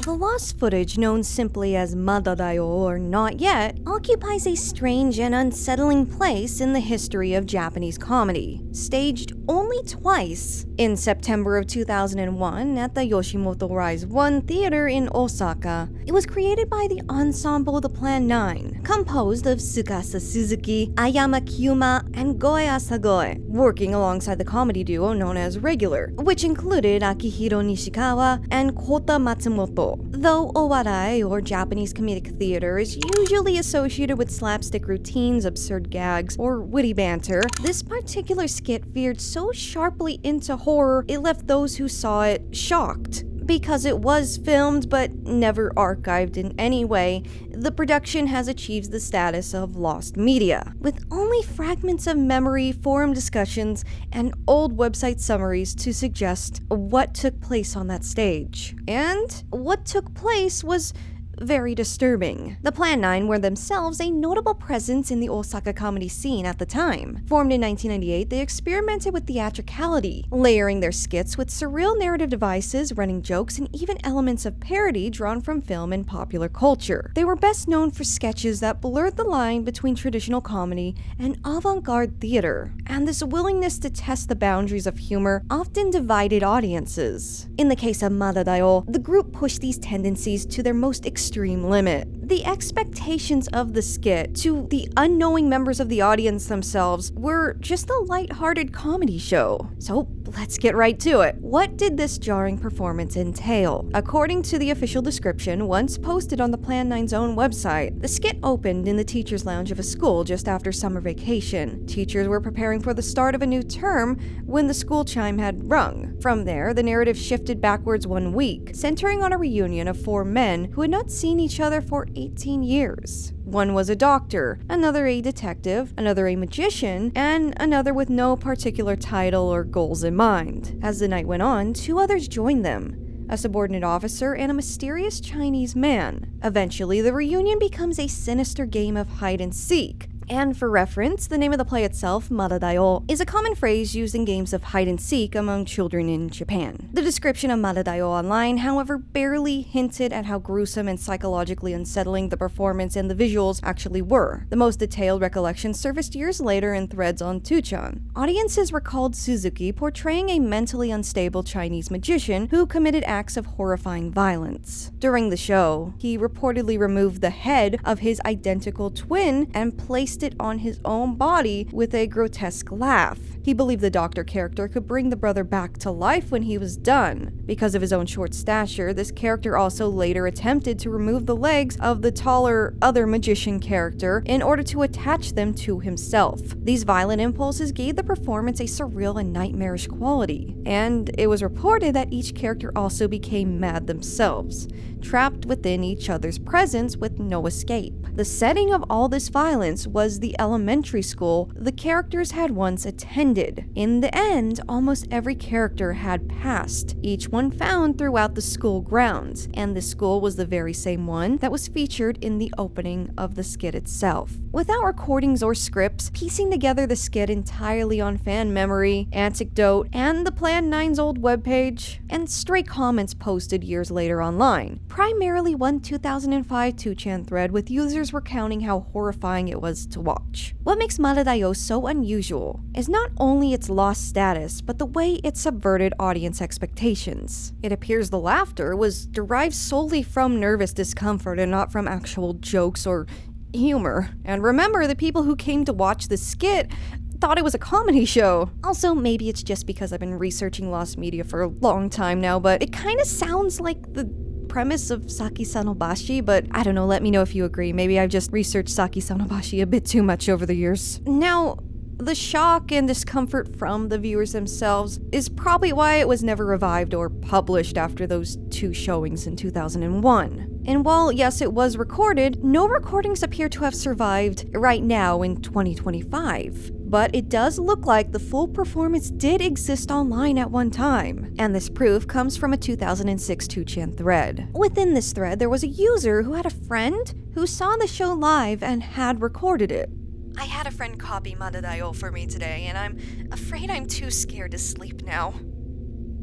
The lost footage, known simply as Madadayo or Not Yet, occupies a strange and unsettling place in the history of Japanese comedy. Staged only twice, in September of 2001 at the Yoshimoto Rise 1 Theater in Osaka, it was created by the ensemble The Plan 9, composed of Tsukasa Suzuki, Ayama Kyuma, and Goe Asagoe, working alongside the comedy duo known as Regular, which included Akihiro Nishikawa and Kota Matsumoto. Though owarai, or Japanese comedic theater, is usually associated with slapstick routines, absurd gags, or witty banter, this particular skit veered so sharply into horror it left those who saw it shocked. Because it was filmed but never archived in any way, the production has achieved the status of lost media, with only fragments of memory, forum discussions, and old website summaries to suggest what took place on that stage. And what took place was very disturbing. The Plan 9 were themselves a notable presence in the Osaka comedy scene at the time. Formed in 1998, they experimented with theatricality, layering their skits with surreal narrative devices, running jokes, and even elements of parody drawn from film and popular culture. They were best known for sketches that blurred the line between traditional comedy and avant-garde theater, and this willingness to test the boundaries of humor often divided audiences. In the case of Madadayo, the group pushed these tendencies to their most extreme limit. The expectations of the skit to the unknowing members of the audience themselves were just a lighthearted comedy show. So let's get right to it. What did this jarring performance entail? According to the official description once posted on the Plan 9's own website, the skit opened in the teacher's lounge of a school just after summer vacation. Teachers were preparing for the start of a new term when the school chime had rung. From there, the narrative shifted backwards 1 week, centering on a reunion of 4 men who had not seen each other for 18 years. One was a doctor, another a detective, another a magician, and another with no particular title or goals in mind. As the night went on, 2 others joined them, a subordinate officer and a mysterious Chinese man. Eventually, the reunion becomes a sinister game of hide and seek. And for reference, the name of the play itself, Madadayo, is a common phrase used in games of hide and seek among children in Japan. The description of Madadayo online, however, barely hinted at how gruesome and psychologically unsettling the performance and the visuals actually were. The most detailed recollections surfaced years later in threads on 2chan. Audiences recalled Suzuki portraying a mentally unstable Chinese magician who committed acts of horrifying violence. During the show, he reportedly removed the head of his identical twin and placed it on his own body with a grotesque laugh. He believed the doctor character could bring the brother back to life when he was done. Because of his own short stature, this character also later attempted to remove the legs of the taller other magician character in order to attach them to himself. These violent impulses gave the performance a surreal and nightmarish quality, and it was reported that each character also became mad themselves, trapped within each other's presence with no escape. The setting of all this violence was the elementary school the characters had once attended. In the end, almost every character had passed, each one found throughout the school grounds, and the school was the very same one that was featured in the opening of the skit itself. Without recordings or scripts, piecing together the skit entirely on fan memory, anecdote, and the Plan 9's old webpage, and stray comments posted years later online. Primarily one 2005 2chan thread with users recounting how horrifying it was to watch. What makes Madadayo so unusual is not only its lost status, but the way it subverted audience expectations. It appears the laughter was derived solely from nervous discomfort and not from actual jokes or humor. And remember, the people who came to watch the skit thought it was a comedy show. Also, maybe it's just because I've been researching lost media for a long time now, but it kind of sounds like the premise of Saki Sanobashi, but I don't know, let me know if you agree. Maybe I've just researched Saki Sanobashi a bit too much over the years. Now, the shock and discomfort from the viewers themselves is probably why it was never revived or published after those 2 showings in 2001. And while, yes, it was recorded, no recordings appear to have survived right now in 2025. But it does look like the full performance did exist online at one time, and this proof comes from a 2006 2chan thread. Within this thread, there was a user who had a friend who saw the show live and had recorded it. I had a friend copy Madadayo for me today, and I'm afraid I'm too scared to sleep now.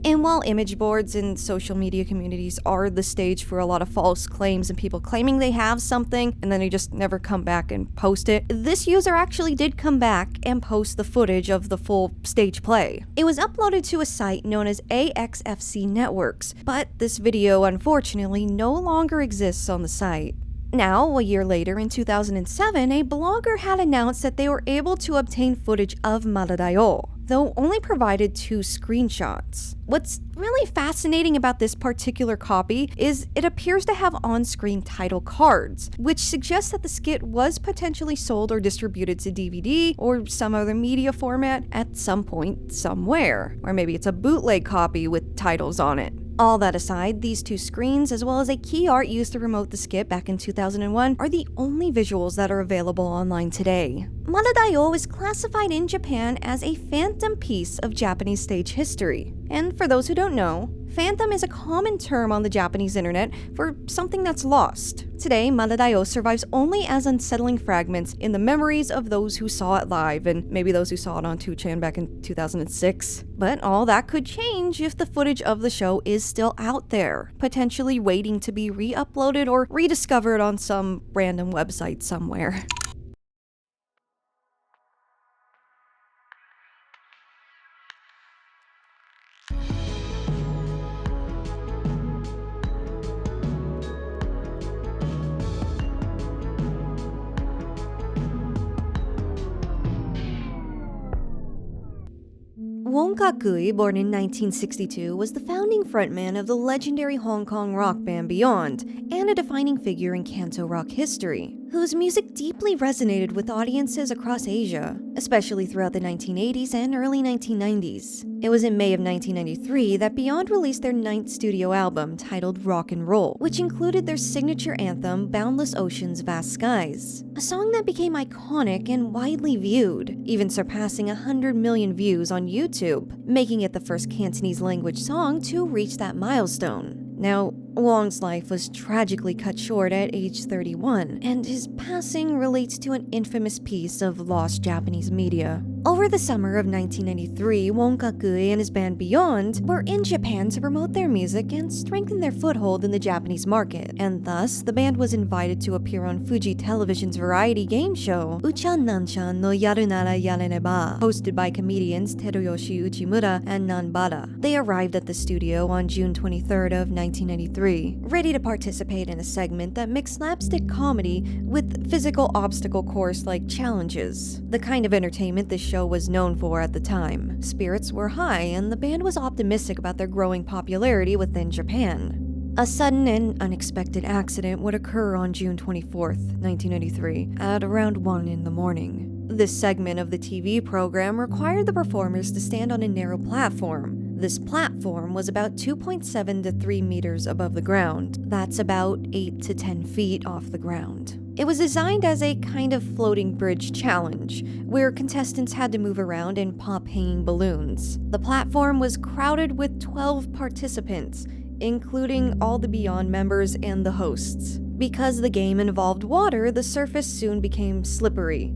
And while image boards and social media communities are the stage for a lot of false claims and people claiming they have something and then they just never come back and post it, this user actually did come back and post the footage of the full stage play. It was uploaded to a site known as AXFC Networks, but this video unfortunately no longer exists on the site. Now, a year later, in 2007, a blogger had announced that they were able to obtain footage of Madadayo, though only provided 2 screenshots. What's really fascinating about this particular copy is it appears to have on-screen title cards, which suggests that the skit was potentially sold or distributed to DVD or some other media format at some point somewhere. Or maybe it's a bootleg copy with titles on it. All that aside, these 2 screens, as well as a key art used to promote the skit back in 2001, are the only visuals that are available online today. Madadayo is classified in Japan as a phantom piece of Japanese stage history. And for those who don't know, phantom is a common term on the Japanese internet for something that's lost. Today, Madadayo survives only as unsettling fragments in the memories of those who saw it live, and maybe those who saw it on 2chan back in 2006. But all that could change if the footage of the show is still out there, potentially waiting to be re-uploaded or rediscovered on some random website somewhere. Wong, born in 1962, was the founding frontman of the legendary Hong Kong rock band Beyond, and a defining figure in Canto rock history, whose music deeply resonated with audiences across Asia, especially throughout the 1980s and early 1990s. It was in May of 1993 that Beyond released their 9th studio album titled Rock and Roll, which included their signature anthem Boundless Oceans, Vast Skies, a song that became iconic and widely viewed, even surpassing 100 million views on YouTube, making it the first Cantonese language song to reach that milestone. Now, Wong's life was tragically cut short at age 31, and his passing relates to an infamous piece of lost Japanese media. Over the summer of 1993, Wong and his band Beyond were in Japan to promote their music and strengthen their foothold in the Japanese market, and thus the band was invited to appear on Fuji Television's variety game show Uchan Nanshan no Yaru Nara Yareneba, hosted by comedians Teruyoshi Uchimura and Nanbara. They arrived at the studio on June 23rd of 1993, ready to participate in a segment that mixed slapstick comedy with physical obstacle course-like challenges, the kind of entertainment this show was known for at the time. Spirits were high, and the band was optimistic about their growing popularity within Japan. A sudden and unexpected accident would occur on June 24th, 1993, at around 1 in the morning. This segment of the TV program required the performers to stand on a narrow platform. This platform was about 2.7 to 3 meters above the ground. That's about 8 to 10 feet off the ground. It was designed as a kind of floating bridge challenge, where contestants had to move around and pop hanging balloons. The platform was crowded with 12 participants, including all the Beyond members and the hosts. Because the game involved water, the surface soon became slippery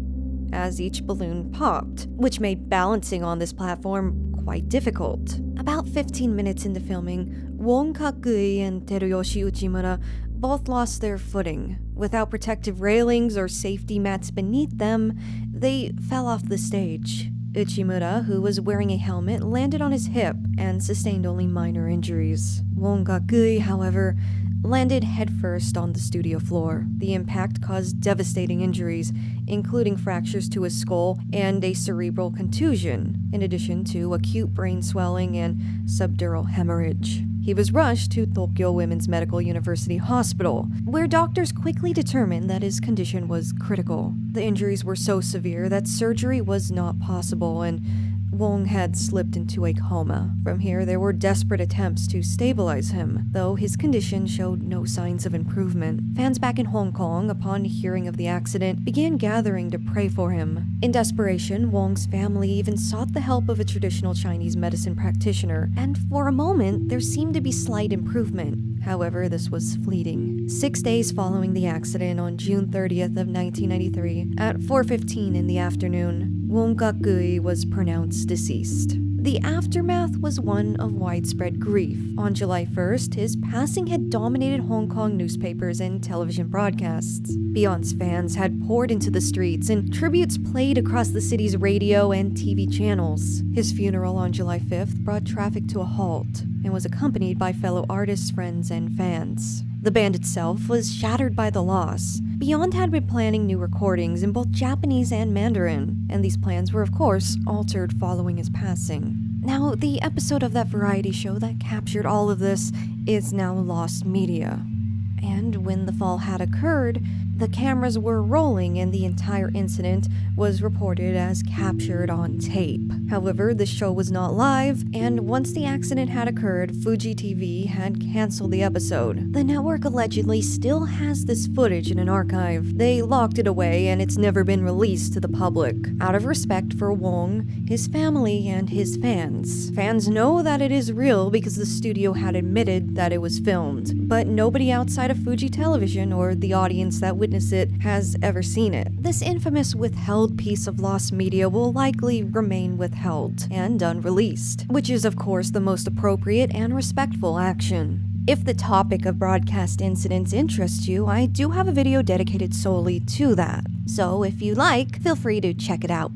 as each balloon popped, which made balancing on this platform quite difficult. About 15 minutes into filming, Wong and Teruyoshi Uchimura both lost their footing. Without protective railings or safety mats beneath them, they fell off the stage. Uchimura, who was wearing a helmet, landed on his hip and sustained only minor injuries. Wong, however, landed headfirst on the studio floor. The impact caused devastating injuries, including fractures to his skull and a cerebral contusion, in addition to acute brain swelling and subdural hemorrhage. He was rushed to Tokyo Women's Medical University Hospital, where doctors quickly determined that his condition was critical. The injuries were so severe that surgery was not possible, and Wong had slipped into a coma. From here, there were desperate attempts to stabilize him, though his condition showed no signs of improvement. Fans back in Hong Kong, upon hearing of the accident, began gathering to pray for him. In desperation, Wong's family even sought the help of a traditional Chinese medicine practitioner, and for a moment, there seemed to be slight improvement. However, this was fleeting. 6 days following the accident, on June 30th of 1993, at 4:15 in the afternoon, Wong was pronounced deceased. The aftermath was one of widespread grief. On July 1st, his passing had dominated Hong Kong newspapers and television broadcasts. Beyond's fans had poured into the streets, and tributes played across the city's radio and TV channels. His funeral on July 5th brought traffic to a halt and was accompanied by fellow artists, friends, and fans. The band itself was shattered by the loss. Beyond had been planning new recordings in both Japanese and Mandarin, and these plans were, of course, altered following his passing. Now, the episode of that variety show that captured all of this is now lost media. And when the fall had occurred, the cameras were rolling and the entire incident was reported as captured on tape. However, the show was not live, and once the accident had occurred, Fuji TV had canceled the episode. The network allegedly still has this footage in an archive. They locked it away and it's never been released to the public, out of respect for Wong, his family, and his fans. Fans know that it is real because the studio had admitted that it was filmed, but nobody outside of Fuji Television or the audience that witnessed it has ever seen it. This infamous withheld piece of lost media will likely remain withheld and unreleased, which is of course the most appropriate and respectful action. If the topic of broadcast incidents interests you, I do have a video dedicated solely to that. So if you like, feel free to check it out.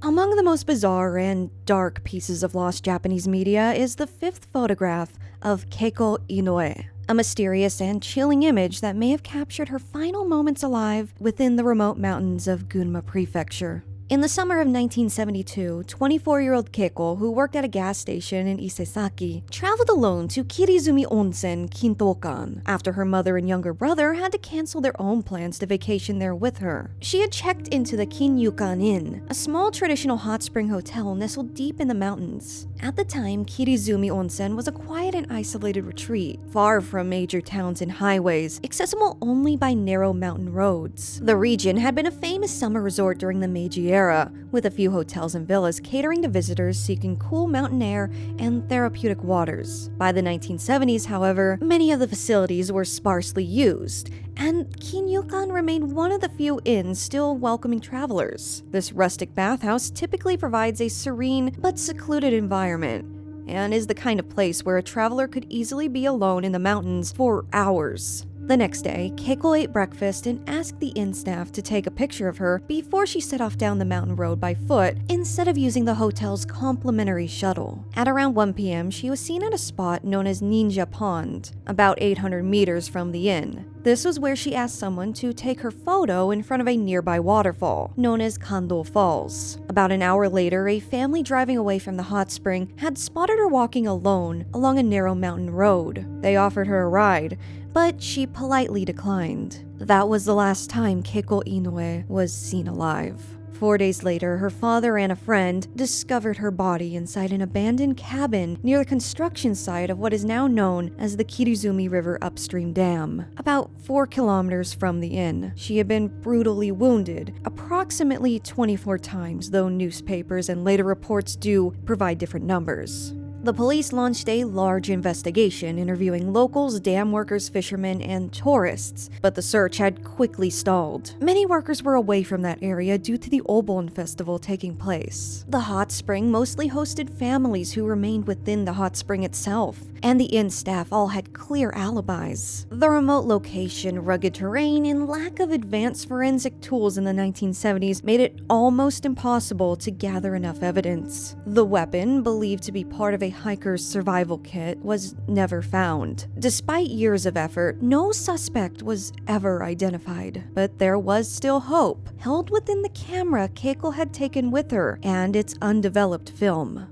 Among the most bizarre and dark pieces of lost Japanese media is the fifth photograph of Keiko Inoue, a mysterious and chilling image that may have captured her final moments alive within the remote mountains of Gunma Prefecture. In the summer of 1972, 24-year-old Keiko, who worked at a gas station in Isesaki, traveled alone to Kirizumi Onsen, Kintokan, after her mother and younger brother had to cancel their own plans to vacation there with her. She had checked into the Kinyukan Inn, a small traditional hot spring hotel nestled deep in the mountains. At the time, Kirizumi Onsen was a quiet and isolated retreat, far from major towns and highways, accessible only by narrow mountain roads. The region had been a famous summer resort during the Meiji era, with a few hotels and villas catering to visitors seeking cool mountain air and therapeutic waters. By the 1970s, however, many of the facilities were sparsely used, and Kinyukan remained one of the few inns still welcoming travelers. This rustic bathhouse typically provides a serene but secluded environment, and is the kind of place where a traveler could easily be alone in the mountains for hours. The next day, Keiko ate breakfast and asked the inn staff to take a picture of her before she set off down the mountain road by foot instead of using the hotel's complimentary shuttle. At around 1 p.m., she was seen at a spot known as Ninja Pond, about 800 meters from the inn. This was where she asked someone to take her photo in front of a nearby waterfall, known as Kando Falls. About an hour later, a family driving away from the hot spring had spotted her walking alone along a narrow mountain road. They offered her a ride, but she politely declined. That was the last time Keiko Inoue was seen alive. 4 days later, her father and a friend discovered her body inside an abandoned cabin near the construction site of what is now known as the Kirizumi River Upstream Dam, about 4 kilometers from the inn. She had been brutally wounded, approximately 24 times, though newspapers and later reports do provide different numbers. The police launched a large investigation, interviewing locals, dam workers, fishermen, and tourists, but the search had quickly stalled. Many workers were away from that area due to the Obon festival taking place. The hot spring mostly hosted families who remained within the hot spring itself, and the inn staff all had clear alibis. The remote location, rugged terrain, and lack of advanced forensic tools in the 1970s made it almost impossible to gather enough evidence. The weapon, believed to be part of a hiker's survival kit, was never found. Despite years of effort, no suspect was ever identified. But there was still hope, held within the camera Keiko had taken with her and its undeveloped film.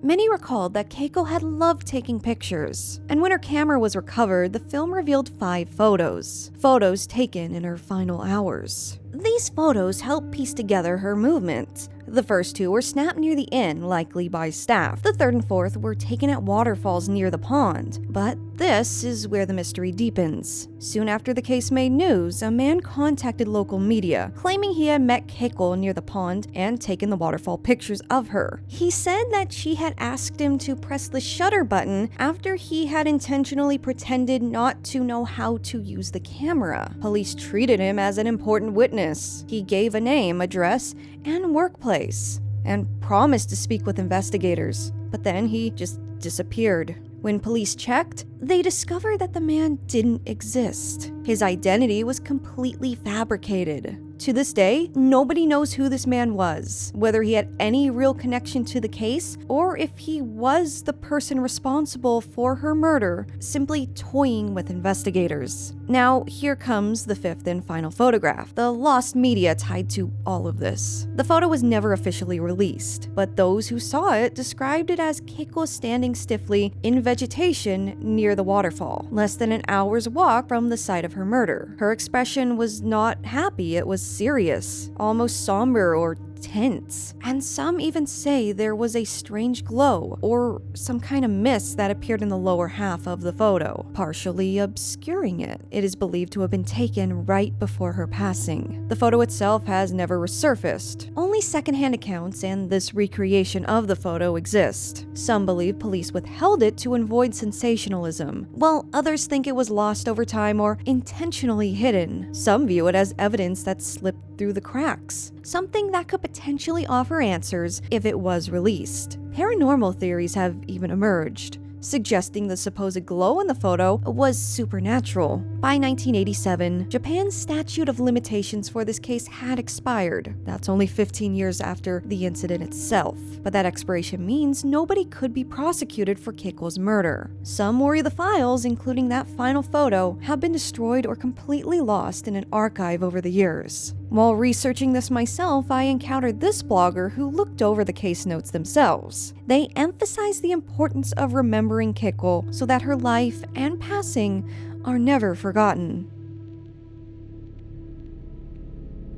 Many recalled that Keiko had loved taking pictures, and when her camera was recovered, the film revealed 5 photos taken in her final hours. These photos helped piece together her movements. The first 2 were snapped near the inn, likely by staff. The third and fourth were taken at waterfalls near the pond. But this is where the mystery deepens. Soon after the case made news, a man contacted local media, claiming he had met Keiko near the pond and taken the waterfall pictures of her. He said that she had asked him to press the shutter button after he had intentionally pretended not to know how to use the camera. Police treated him as an important witness. He gave a name, address, and workplace. place and promised to speak with investigators, but then he just disappeared. When police checked, they discovered that the man didn't exist. His identity was completely fabricated. To this day, nobody knows who this man was, whether he had any real connection to the case, or if he was the person responsible for her murder, simply toying with investigators. Now, here comes the fifth and final photograph, the lost media tied to all of this. The photo was never officially released, but those who saw it described it as Keiko standing stiffly in vegetation near the waterfall, less than an hour's walk from the site of her murder. Her expression was not happy, it was serious, almost somber or tense, and some even say there was a strange glow or some kind of mist that appeared in the lower half of the photo, partially obscuring it. It is believed to have been taken right before her passing. The photo itself has never resurfaced. Only secondhand accounts and this recreation of the photo exist. Some believe police withheld it to avoid sensationalism, while others think it was lost over time or intentionally hidden. Some view it as evidence that slipped through the cracks, something that could potentially offer answers if it was released. Paranormal theories have even emerged, suggesting the supposed glow in the photo was supernatural. By 1987, Japan's statute of limitations for this case had expired. That's only 15 years after the incident itself. But that expiration means nobody could be prosecuted for Keiko's murder. Some worry the files, including that final photo, have been destroyed or completely lost in an archive over the years. While researching this myself, I encountered this blogger who looked over the case notes themselves. They emphasize the importance of remembering Keiko so that her life and passing are never forgotten.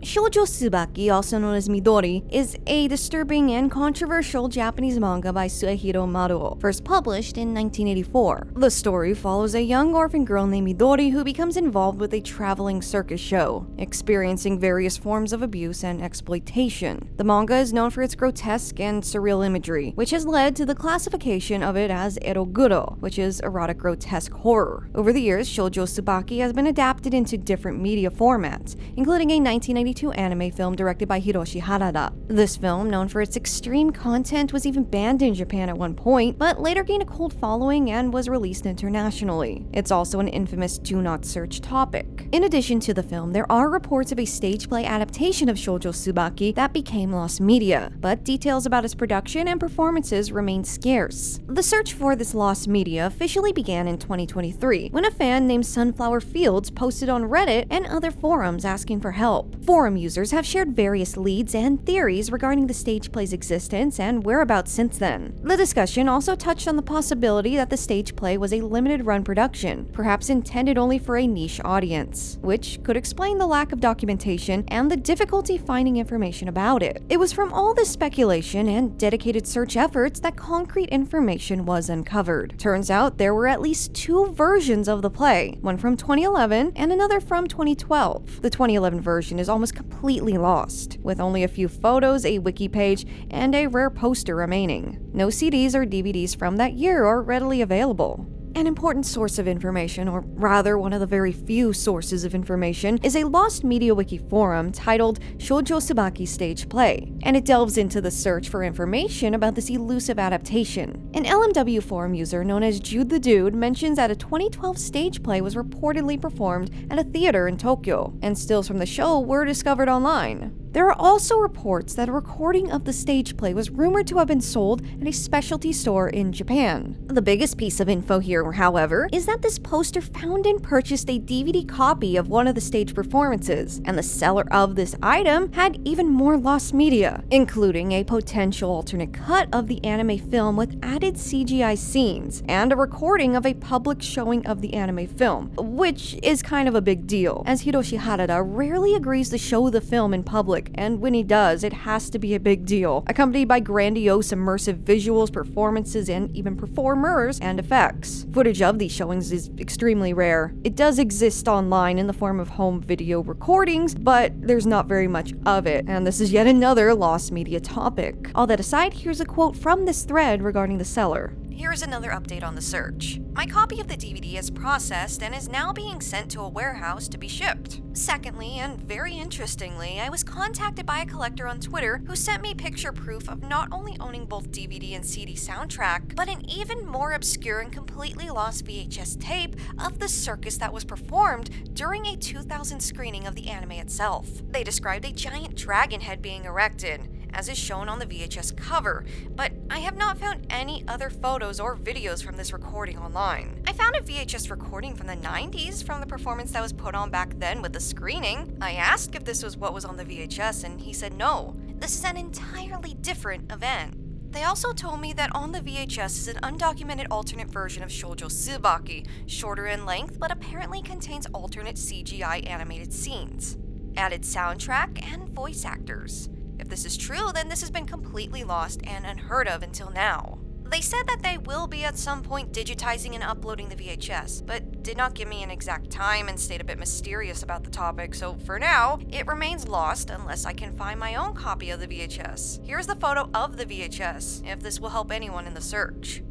Shoujo Tsubaki, also known as Midori, is a disturbing and controversial Japanese manga by Suehiro Maruo, first published in 1984. The story follows a young orphan girl named Midori who becomes involved with a traveling circus show, experiencing various forms of abuse and exploitation. The manga is known for its grotesque and surreal imagery, which has led to the classification of it as eroguro, which is erotic grotesque horror. Over the years, Shoujo Tsubaki has been adapted into different media formats, including a 1992 anime film directed by Hiroshi Harada. This film, known for its extreme content, was even banned in Japan at one point, but later gained a cult following and was released internationally. It's also an infamous do not search topic. In addition to the film, there are reports of a stage play adaptation of Shoujo Tsubaki that became lost media, but details about its production and performances remain scarce. The search for this lost media officially began in 2023, when a fan named Sunflower Fields posted on Reddit and other forums asking for help. Forum users have shared various leads and theories regarding the stage play's existence and whereabouts since then. The discussion also touched on the possibility that the stage play was a limited-run production, perhaps intended only for a niche audience, which could explain the lack of documentation and the difficulty finding information about it. It was from all this speculation and dedicated search efforts that concrete information was uncovered. Turns out there were at least two versions of the play, one from 2011 and another from 2012. The 2011 version is almost completely lost, with only a few photos, a wiki page, and a rare poster remaining. No CDs or DVDs from that year are readily available. An important source of information, or rather one of the very few sources of information, is a lost media wiki forum titled Shoujo Tsubaki Stage Play, and it delves into the search for information about this elusive adaptation. An LMW forum user known as Jude the Dude mentions that a 2012 stage play was reportedly performed at a theater in Tokyo, and stills from the show were discovered online. There are also reports that a recording of the stage play was rumored to have been sold at a specialty store in Japan. The biggest piece of info here, however, is that this poster found and purchased a DVD copy of one of the stage performances, and the seller of this item had even more lost media, including a potential alternate cut of the anime film with added CGI scenes, and a recording of a public showing of the anime film, which is kind of a big deal, as Hiroshi Harada rarely agrees to show the film in public, and when he does, it has to be a big deal, accompanied by grandiose immersive visuals, performances, and even performers and effects. Footage of these showings is extremely rare. It does exist online in the form of home video recordings, but there's not very much of it, and this is yet another lost media topic. All that aside, here's a quote from this thread regarding the seller. Here is another update on the search. My copy of the DVD is processed and is now being sent to a warehouse to be shipped. Secondly, and very interestingly, I was contacted by a collector on Twitter who sent me picture proof of not only owning both DVD and CD soundtrack, but an even more obscure and completely lost VHS tape of the circus that was performed during a 2000 screening of the anime itself. They described a giant dragon head being erected, as is shown on the VHS cover, but I have not found any other photos or videos from this recording online. I found a VHS recording from the 90s from the performance that was put on back then with the screening. I asked if this was what was on the VHS and he said no, this is an entirely different event. They also told me that on the VHS is an undocumented alternate version of Shojo Tsubaki, shorter in length but apparently contains alternate CGI animated scenes, added soundtrack, and voice actors. If this is true, then this has been completely lost and unheard of until now. They said that they will be at some point digitizing and uploading the VHS, but did not give me an exact time and stayed a bit mysterious about the topic, so for now, it remains lost unless I can find my own copy of the VHS. Here's the photo of the VHS, if this will help anyone in the search.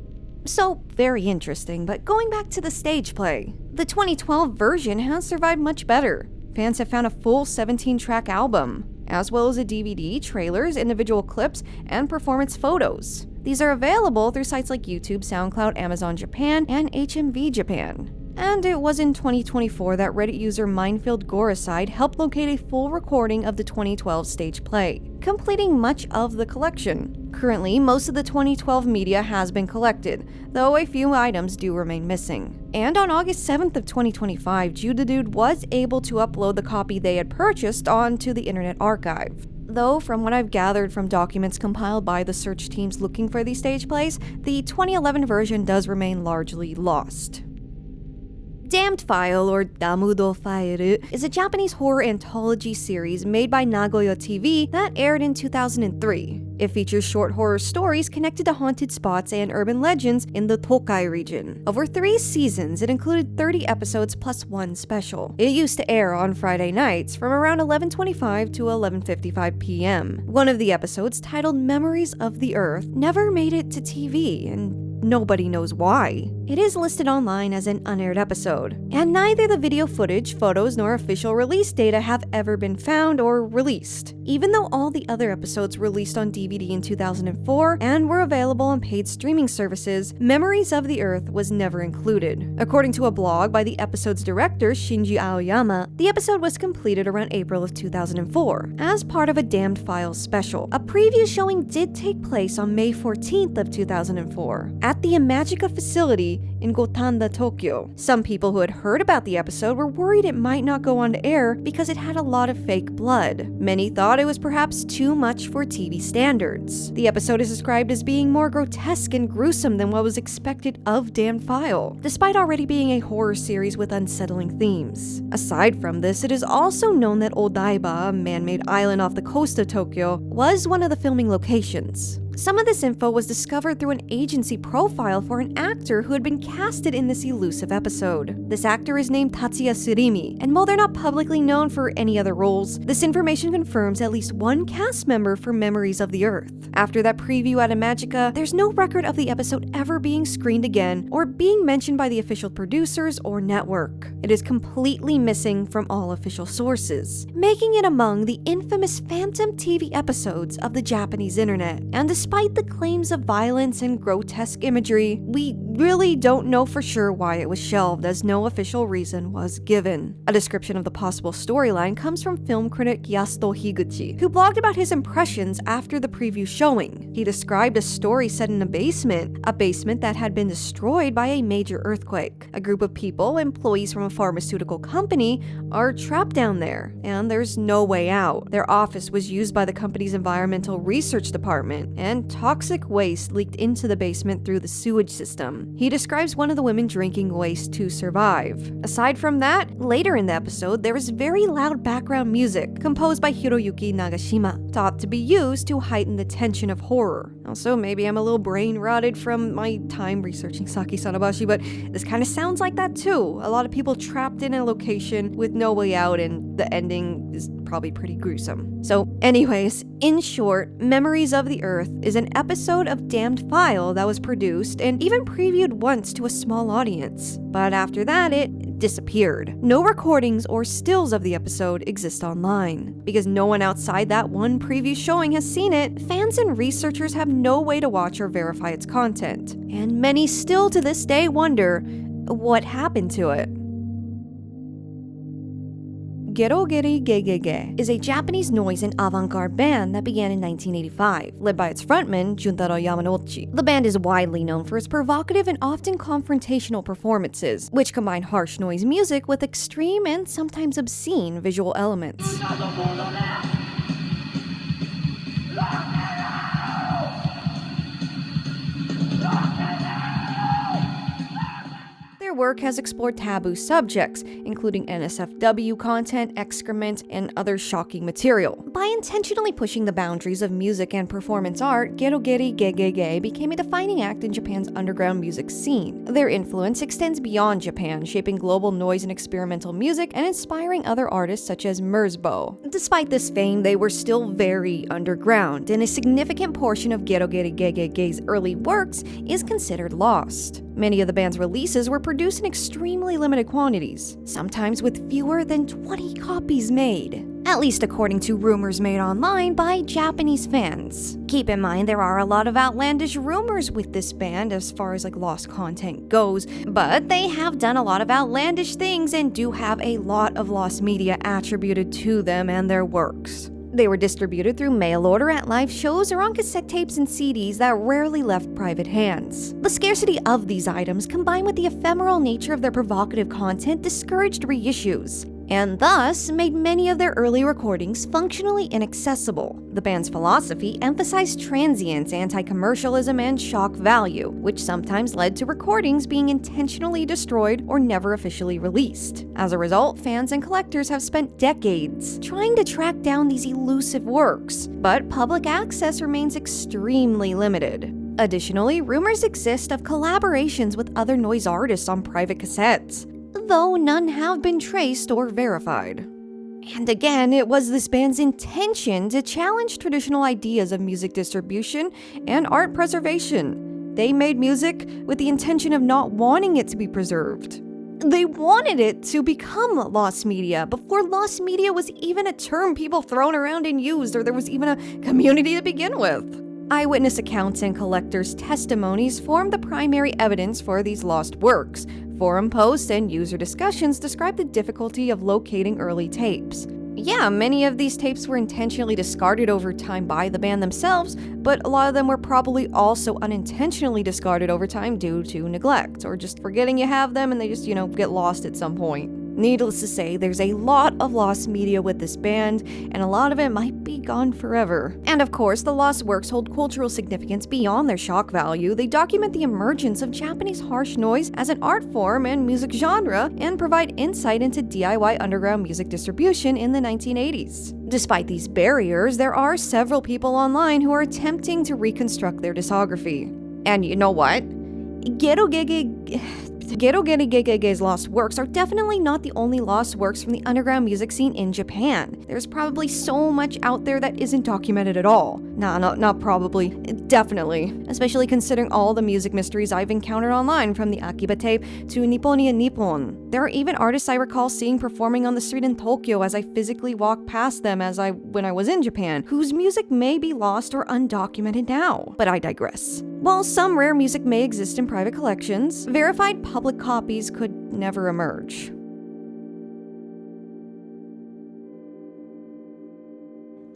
So, very interesting, but going back to the stage play, the 2012 version has survived much better. Fans have found a full 17-track album, as well as a DVD, trailers, individual clips, and performance photos. These are available through sites like YouTube, SoundCloud, Amazon Japan, and HMV Japan. And it was in 2024 that Reddit user Minefield Goricide helped locate a full recording of the 2012 stage play, completing much of the collection. Currently, most of the 2012 media has been collected, though a few items do remain missing. And on August 7th of 2025, Judadude was able to upload the copy they had purchased onto the Internet Archive. Though, from what I've gathered from documents compiled by the search teams looking for these stage plays, the 2011 version does remain largely lost. Damned File, or Damudo File, is a Japanese horror anthology series made by Nagoya TV that aired in 2003. It features short horror stories connected to haunted spots and urban legends in the Tokai region. Over 3 seasons, it included 30 episodes plus 1 special. It used to air on Friday nights from around 11:25 to 11:55 p.m. One of the episodes, titled Memories of the Earth, never made it to TV, and nobody knows why. It is listed online as an unaired episode, and neither the video footage, photos, nor official release data have ever been found or released. Even though all the other episodes released on DVD in 2004 and were available on paid streaming services, Memories of the Earth was never included. According to a blog by the episode's director, Shinji Aoyama, the episode was completed around April of 2004, as part of a Damned Files special. A preview showing did take place on May 14th of 2004, at the Imagica facility in Gotanda, Tokyo. Some people who had heard about the episode were worried it might not go on to air because it had a lot of fake blood. Many thought it was perhaps too much for TV standards. The episode is described as being more grotesque and gruesome than what was expected of Damned File, despite already being a horror series with unsettling themes. Aside from this, it is also known that Odaiba, a man-made island off the coast of Tokyo, was one of the filming locations. Some of this info was discovered through an agency profile for an actor who had been casted in this elusive episode. This actor is named Tatsuya Surimi, and while they're not publicly known for any other roles, this information confirms at least one cast member for Memories of the Earth. After that preview at Imagica, there's no record of the episode ever being screened again or being mentioned by the official producers or network. It is completely missing from all official sources, making it among the infamous phantom TV episodes of the Japanese internet. And despite the claims of violence and grotesque imagery, we really don't know for sure why it was shelved, as no official reason was given. A description of the possible storyline comes from film critic Yasuto Higuchi, who blogged about his impressions after the preview showing. He described a story set in a basement that had been destroyed by a major earthquake. A group of people, employees from a pharmaceutical company, are trapped down there, and there's no way out. Their office was used by the company's environmental research department, and toxic waste leaked into the basement through the sewage system. He describes one of the women drinking waste to survive. Aside from that, later in the episode, there is very loud background music composed by Hiroyuki Nagashima, thought to be used to heighten the tension of horror. Also, maybe I'm a little brain rotted from my time researching Saki Sanabashi, but this kind of sounds like that too. A lot of people trapped in a location with no way out, and the ending is probably pretty gruesome. So anyways, in short, Memories of the Earth is an episode of Damned File that was produced and even previewed once to a small audience. But after that, it disappeared. No recordings or stills of the episode exist online. Because no one outside that one preview showing has seen it, fans and researchers have no way to watch or verify its content. And many still to this day wonder what happened to it. Gerogerigegege is a Japanese noise and avant-garde band that began in 1985, led by its frontman, Juntaro Yamanouchi. The band is widely known for its provocative and often confrontational performances, which combine harsh noise music with extreme and sometimes obscene visual elements. Their work has explored taboo subjects, including NSFW content, excrement, and other shocking material. By intentionally pushing the boundaries of music and performance art, Gerogerigegege became a defining act in Japan's underground music scene. Their influence extends beyond Japan, shaping global noise and experimental music and inspiring other artists such as Merzbow. Despite this fame, they were still very underground, and a significant portion of Gerogerigeggege's early works is considered lost. Many of the band's releases were produced in extremely limited quantities, sometimes with fewer than 20 copies made. At least according to rumors made online by Japanese fans. Keep in mind there are a lot of outlandish rumors with this band as far as lost content goes, but they have done a lot of outlandish things and do have a lot of lost media attributed to them and their works. They were distributed through mail order at live shows or on cassette tapes and CDs that rarely left private hands. The scarcity of these items, combined with the ephemeral nature of their provocative content, discouraged reissues, and thus made many of their early recordings functionally inaccessible. The band's philosophy emphasized transience, anti-commercialism, and shock value, which sometimes led to recordings being intentionally destroyed or never officially released. As a result, fans and collectors have spent decades trying to track down these elusive works, but public access remains extremely limited. Additionally, rumors exist of collaborations with other noise artists on private cassettes, though none have been traced or verified. And again, it was this band's intention to challenge traditional ideas of music distribution and art preservation. They made music with the intention of not wanting it to be preserved. They wanted it to become lost media before lost media was even a term people thrown around and used, or there was even a community to begin with. Eyewitness accounts and collectors' testimonies form the primary evidence for these lost works. Forum posts and user discussions describe the difficulty of locating early tapes. Yeah, many of these tapes were intentionally discarded over time by the band themselves, but a lot of them were probably also unintentionally discarded over time due to neglect, or just forgetting you have them and they just, get lost at some point. Needless to say, there's a lot of lost media with this band, and a lot of it might be gone forever. And of course, the lost works hold cultural significance beyond their shock value. They document the emergence of Japanese harsh noise as an art form and music genre, and provide insight into DIY underground music distribution in the 1980s. Despite these barriers, there are several people online who are attempting to reconstruct their discography. And you know what? Gerogerigeggege's lost works are definitely not the only lost works from the underground music scene in Japan. There's probably so much out there that isn't documented at all. Not probably. Definitely. Especially considering all the music mysteries I've encountered online, from the Akiba tape to Nipponia Nippon. There are even artists I recall seeing performing on the street in Tokyo as I physically walked past them when I was in Japan, whose music may be lost or undocumented now. But I digress. While some rare music may exist in private collections, verified public copies could never emerge.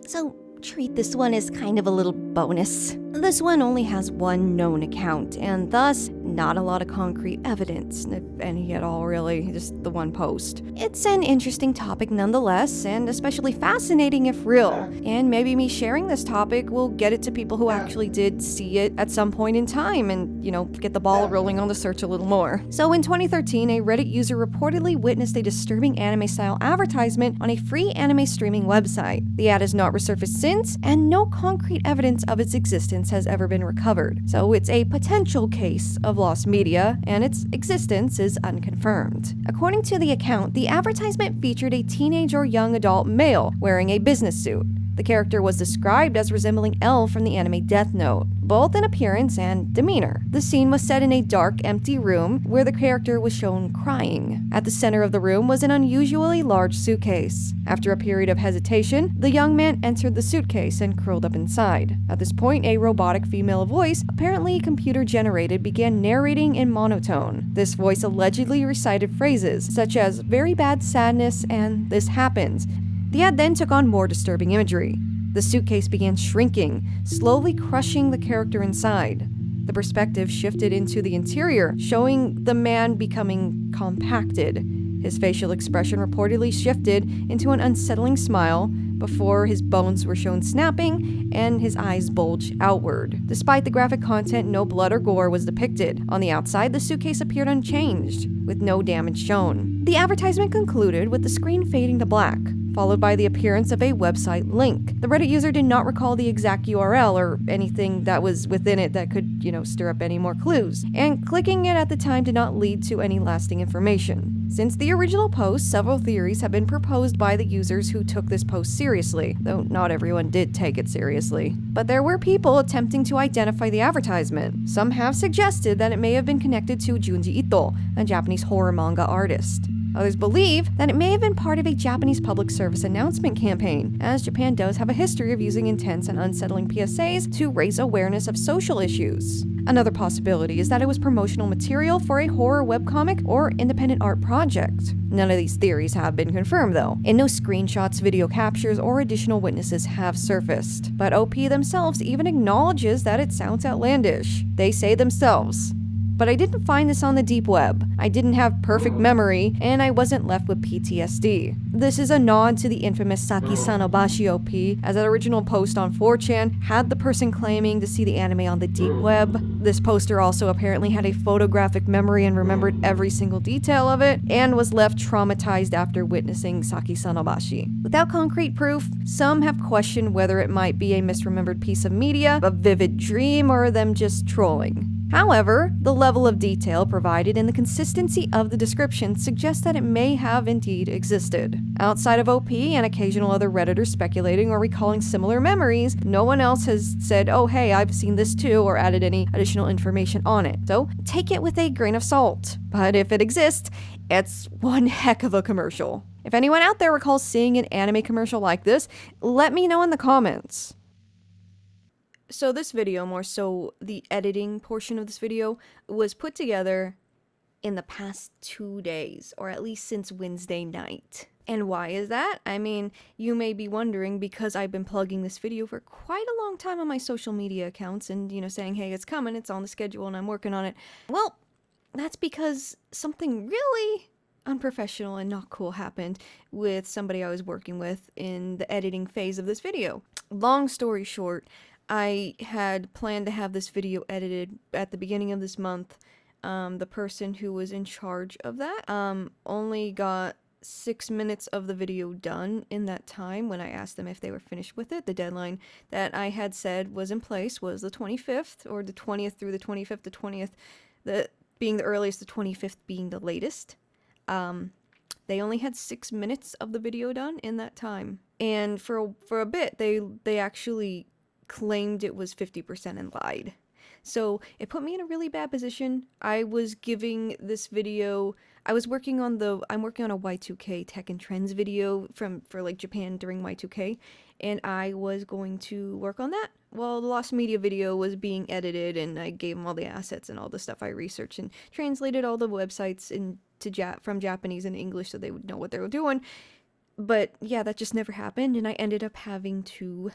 So, treat this one as kind of a little bonus. This one only has one known account, and thus not a lot of concrete evidence, if any at all really, just the one post. It's an interesting topic nonetheless, and especially fascinating if real, and maybe me sharing this topic will get it to people who actually did see it at some point in time and, get the ball rolling on the search a little more. So in 2013, a Reddit user reportedly witnessed a disturbing anime-style advertisement on a free anime streaming website. The ad has not resurfaced since, and no concrete evidence of its existence instance has ever been recovered, so it's a potential case of lost media, and its existence is unconfirmed. According to the account, the advertisement featured a teenage or young adult male wearing a business suit. The character was described as resembling L from the anime Death Note, both in appearance and demeanor. The scene was set in a dark, empty room where the character was shown crying. At the center of the room was an unusually large suitcase. After a period of hesitation, the young man entered the suitcase and curled up inside. At this point, a robotic female voice, apparently computer-generated, began narrating in monotone. This voice allegedly recited phrases such as "very bad sadness" and "this happens." The ad then took on more disturbing imagery. The suitcase began shrinking, slowly crushing the character inside. The perspective shifted into the interior, showing the man becoming compacted. His facial expression reportedly shifted into an unsettling smile before his bones were shown snapping and his eyes bulged outward. Despite the graphic content, no blood or gore was depicted. On the outside, the suitcase appeared unchanged, with no damage shown. The advertisement concluded with the screen fading to black, followed by the appearance of a website link. The Reddit user did not recall the exact URL or anything that was within it that could, stir up any more clues, and clicking it at the time did not lead to any lasting information. Since the original post, several theories have been proposed by the users who took this post seriously, though not everyone did take it seriously. But there were people attempting to identify the advertisement. Some have suggested that it may have been connected to Junji Ito, a Japanese horror manga artist. Others believe that it may have been part of a Japanese public service announcement campaign, as Japan does have a history of using intense and unsettling PSAs to raise awareness of social issues. Another possibility is that it was promotional material for a horror webcomic or independent art project. None of these theories have been confirmed, though, and no screenshots, video captures, or additional witnesses have surfaced. But OP themselves even acknowledges that it sounds outlandish. They say themselves, "But I didn't find this on the deep web. I didn't have perfect memory, and I wasn't left with PTSD." This is a nod to the infamous Saki-Sanobashi OP, as that original post on 4chan had the person claiming to see the anime on the deep web. This poster also apparently had a photographic memory and remembered every single detail of it, and was left traumatized after witnessing Saki-Sanobashi. Without concrete proof, some have questioned whether it might be a misremembered piece of media, a vivid dream, or them just trolling. However, the level of detail provided and the consistency of the description suggests that it may have indeed existed. Outside of OP and occasional other Redditors speculating or recalling similar memories, no one else has said, "Oh hey, I've seen this too," or added any additional information on it. So take it with a grain of salt. But if it exists, it's one heck of a commercial. If anyone out there recalls seeing an anime commercial like this, let me know in the comments. So this video, more so the editing portion of this video, was put together in the past 2 days, or at least since Wednesday night. And why is that? I mean, you may be wondering, because I've been plugging this video for quite a long time on my social media accounts and, saying, hey, it's coming, it's on the schedule, and I'm working on it. Well, that's because something really unprofessional and not cool happened with somebody I was working with in the editing phase of this video. Long story short, I had planned to have this video edited at the beginning of this month. The person who was in charge of that only got 6 minutes of the video done in that time when I asked them if they were finished with it. The deadline that I had said was in place was the 25th, or the 20th through the 25th, the 20th being the earliest, the 25th being the latest. They only had 6 minutes of the video done in that time. And for a bit, they actually claimed it was 50% and lied. So it put me in a really bad position. I was giving this video, I'm working on a Y2K tech and trends video for like Japan during Y2K, and I was going to work on that. Well, the Lost Media video was being edited, and I gave them all the assets and all the stuff I researched and translated all the websites from Japanese and English so they would know what they were doing. But yeah, that just never happened, and I ended up having to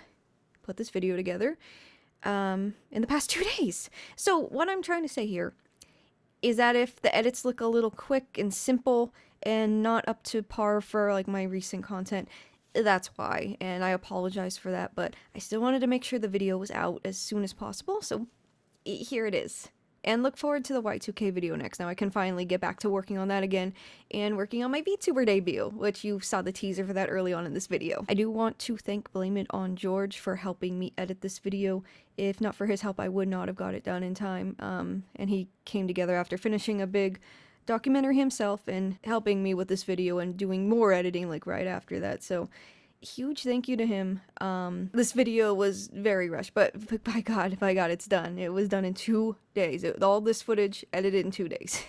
put this video together in the past 2 days. So what I'm trying to say here is that if the edits look a little quick and simple and not up to par for like my recent content, that's why, and I apologize for that, but I still wanted to make sure the video was out as soon as possible, so here it is. And look forward to the Y2K video next. Now I can finally get back to working on that again and working on my VTuber debut, which you saw the teaser for that early on in this video. I do want to thank Blame It on George for helping me edit this video. If not for his help, I would not have got it done in time. And he came together after finishing a big documentary himself and helping me with this video and doing more editing like right after that. So huge thank you to him. This video was very rushed, but by God, it's done. It was done in 2 days. All this footage edited in 2 days.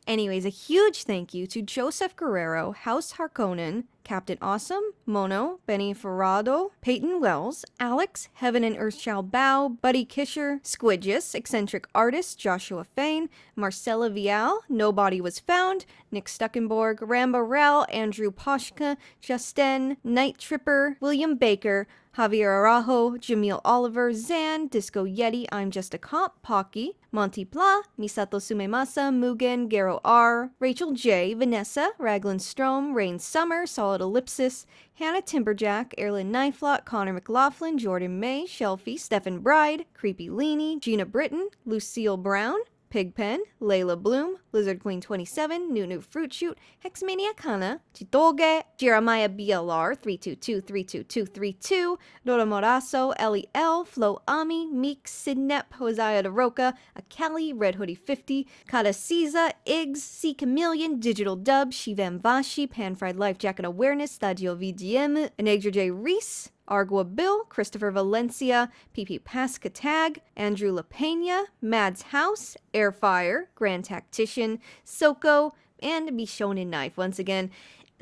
Anyways, a huge thank you to Joseph Guerrero, House Harkonnen, Captain Awesome, Mono, Benny Ferrado, Peyton Wells, Alex, Heaven and Earthchild Bao, Buddy Kisher, Squidgius, Eccentric Artist, Joshua Fain, Marcella Vial, Nobody Was Found, Nick Stuckenborg, Rambo Rel, Andrew Poshka, Justin, Night Tripper, William Baker, Javier Araujo, Jamil Oliver, Zan, Disco Yeti, I'm Just a Cop, Pocky, Monty Pla, Misato Sumemasa, Mugen, Garo R, Rachel J, Vanessa, Raglan Strom, Rain Summer, Solid Ellipsis, Hannah Timberjack, Erlyn Kniflot, Connor McLaughlin, Jordan May, Shelfie, Stephen Bride, Creepy Leanie, Gina Britton, Lucille Brown, Pigpen, Layla Bloom, Lizard Queen 27, Nunu Fruit Shoot, Hexmania Kana, Chitoge, Jeremiah BLR 322-322-232, Dora Morasso, Ellie L, Flo Ami, Meek, Sidnep, Hosea DeRoca, Akeli, Red Hoodie 50, Kata Caesar, Iggs, C Chameleon, Digital Dub, Shivam Vashi, Pan Fried Life Jacket Awareness, Stadio VDM, Anegra J Reese, Argua Bill, Christopher Valencia, PP Pascatag, Andrew LaPena, Mads House, Airfire, Grand Tactician, Soko, and Bishonen Knife. Once again,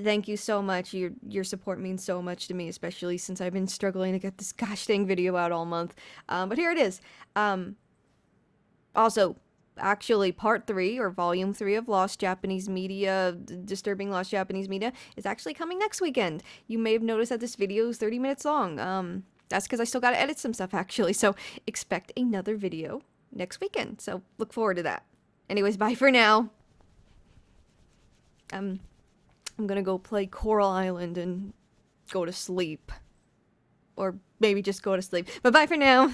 thank you so much. Your support means so much to me, especially since I've been struggling to get this gosh dang video out all month. But here it is. Also, actually, part 3 or volume 3 of Lost Japanese Media, Disturbing Lost Japanese Media, is actually coming next weekend. You may have noticed that this video is 30 minutes long. That's because I still gotta edit some stuff actually, so expect another video next weekend. So look forward to that. Anyways, bye for now. I'm gonna go play Coral Island and go to sleep. Or maybe just go to sleep. But bye for now.